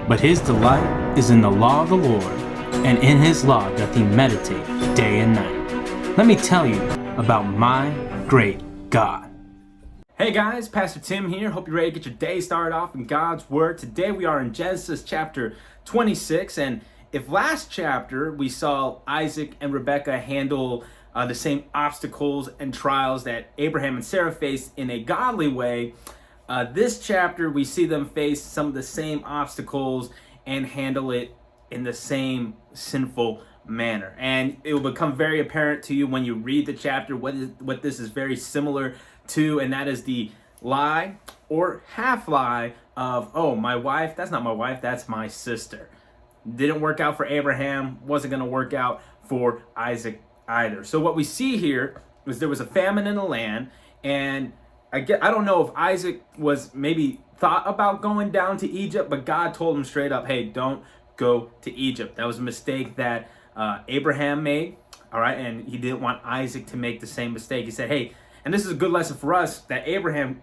But his delight is in the law of the Lord, and in his law doth he meditate day and night. Let me tell you about my great God. Hey guys, Pastor Tim here. Hope you're ready to get your day started off in God's Word. Today we are in Genesis chapter 26, and if last chapter we saw Isaac and Rebekah handle the same obstacles and trials that Abraham and Sarah faced in a godly way, this chapter we see them face some of the same obstacles and handle it in the same sinful manner. And it will become very apparent to you when you read the chapter what this is very similar to, and that is the lie or half lie of, oh, my wife, that's not my wife, that's my sister. Didn't work out for Abraham, wasn't going to work out for Isaac either. So what we see here is there was a famine in the land, and I don't know if Isaac was maybe thought about going down to Egypt, but God told him straight up, hey, don't go to Egypt. That was a mistake that Abraham made, all right, and he didn't want Isaac to make the same mistake. He said, hey, and this is a good lesson for us that Abraham,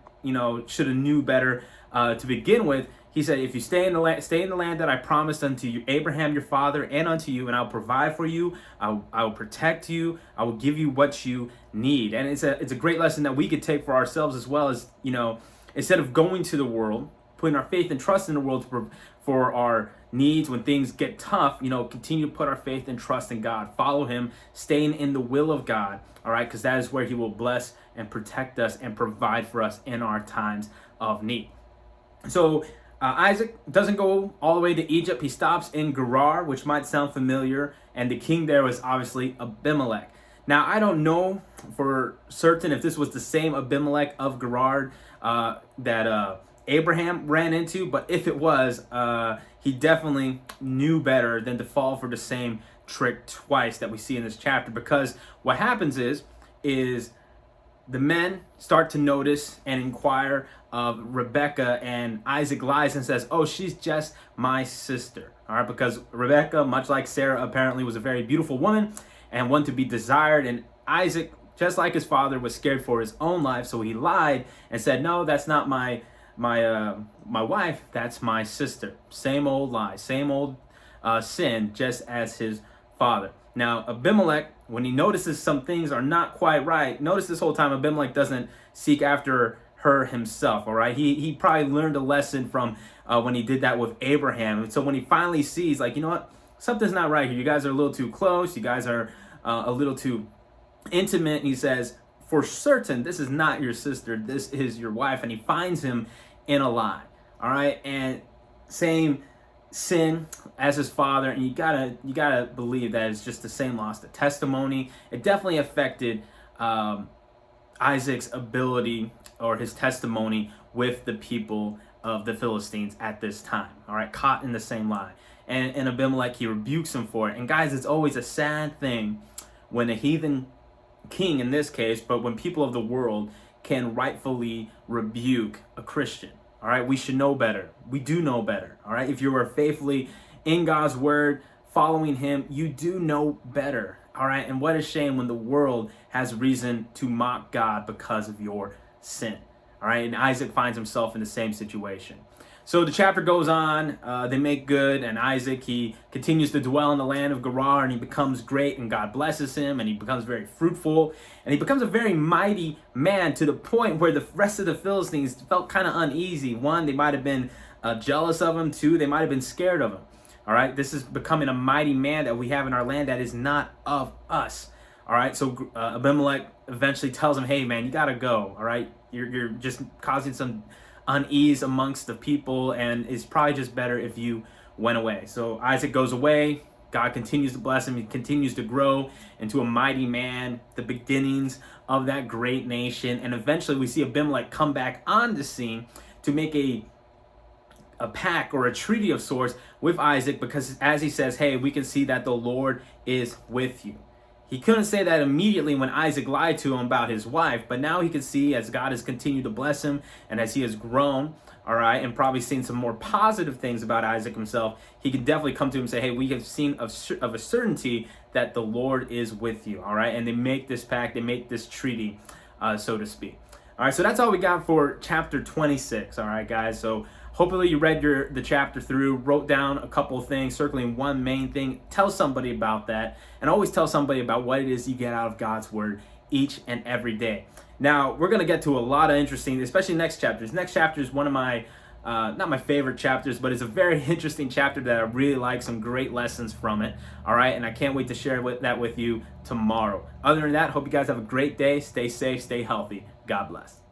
should have knew better to begin with. He said, if you stay in the land that I promised unto you, Abraham your father, and unto you, and I'll provide for you, I will protect you, I will give you what you need. And it's a great lesson that we could take for ourselves as well as, instead of going to the world, putting our faith and trust in the world for our needs when things get tough, continue to put our faith and trust in God. Follow him, staying in the will of God, all right, because that is where he will bless and protect us and provide for us in our times of need. So Isaac doesn't go all the way to Egypt. He stops in Gerar, which might sound familiar, and the king there was obviously Abimelech. Now, I don't know for certain if this was the same Abimelech of Gerar that Abraham ran into, but if it was, he definitely knew better than to fall for the same trick twice that we see in this chapter, because what happens is the men start to notice and inquire of Rebekah, and Isaac lies and says, oh, she's just my sister. All right, because Rebekah, much like Sarah, apparently was a very beautiful woman and one to be desired. And Isaac, just like his father, was scared for his own life, so he lied and said, no, that's not my wife, that's my sister. Same old lie, same old sin, just as his father. Now, Abimelech, when he notices some things are not quite right, notice this whole time Abimelech doesn't seek after her himself, all right? He probably learned a lesson from when he did that with Abraham. And so when he finally sees, like, you know what, something's not right here. You guys are a little too close. You guys are a little too intimate. And he says, for certain, this is not your sister. This is your wife. And he finds him in a lie, all right? And same sin as his father, and you gotta believe that it's just the same loss. The testimony, it definitely affected Isaac's ability or his testimony with the people of the Philistines at this time, all right, caught in the same lie. And Abimelech, he rebukes him for it. And guys, it's always a sad thing when a heathen king, in this case, but when people of the world can rightfully rebuke a Christian. All right, we should know better. We do know better. All right, if you are faithfully in God's word, following him, you do know better. All right, and what a shame when the world has reason to mock God because of your sin. All right, and Isaac finds himself in the same situation. So the chapter goes on, they make good, and Isaac, he continues to dwell in the land of Gerar, and he becomes great, and God blesses him, and he becomes very fruitful, and he becomes a very mighty man to the point where the rest of the Philistines felt kind of uneasy. One, they might have been jealous of him. Two, they might have been scared of him. All right, this is becoming a mighty man that we have in our land that is not of us. All right, so Abimelech eventually tells him, hey, man, you got to go. All right, you're just causing some unease amongst the people, and it's probably just better if you went away. So Isaac goes away. God continues to bless him. He continues to grow into a mighty man, the beginnings of that great nation. And eventually we see Abimelech come back on the scene to make a pact or a treaty of sorts with Isaac, because as he says, hey, we can see that the Lord is with you. He couldn't say that immediately when Isaac lied to him about his wife, but now he can see, as God has continued to bless him and as he has grown, all right, and probably seen some more positive things about Isaac himself, he can definitely come to him and say, hey, we have seen of a certainty that the Lord is with you, all right? And they make this pact, they make this treaty, so to speak. All right, so that's all we got for chapter 26, all right, guys? So hopefully you read the chapter through, wrote down a couple of things, circling one main thing. Tell somebody about that, and always tell somebody about what it is you get out of God's word each and every day. Now, we're going to get to a lot of interesting, especially next chapters. Next chapter is one of my, not my favorite chapters, but it's a very interesting chapter that I really like, some great lessons from it. All right, and I can't wait to share that with you tomorrow. Other than that, hope you guys have a great day. Stay safe, stay healthy. God bless.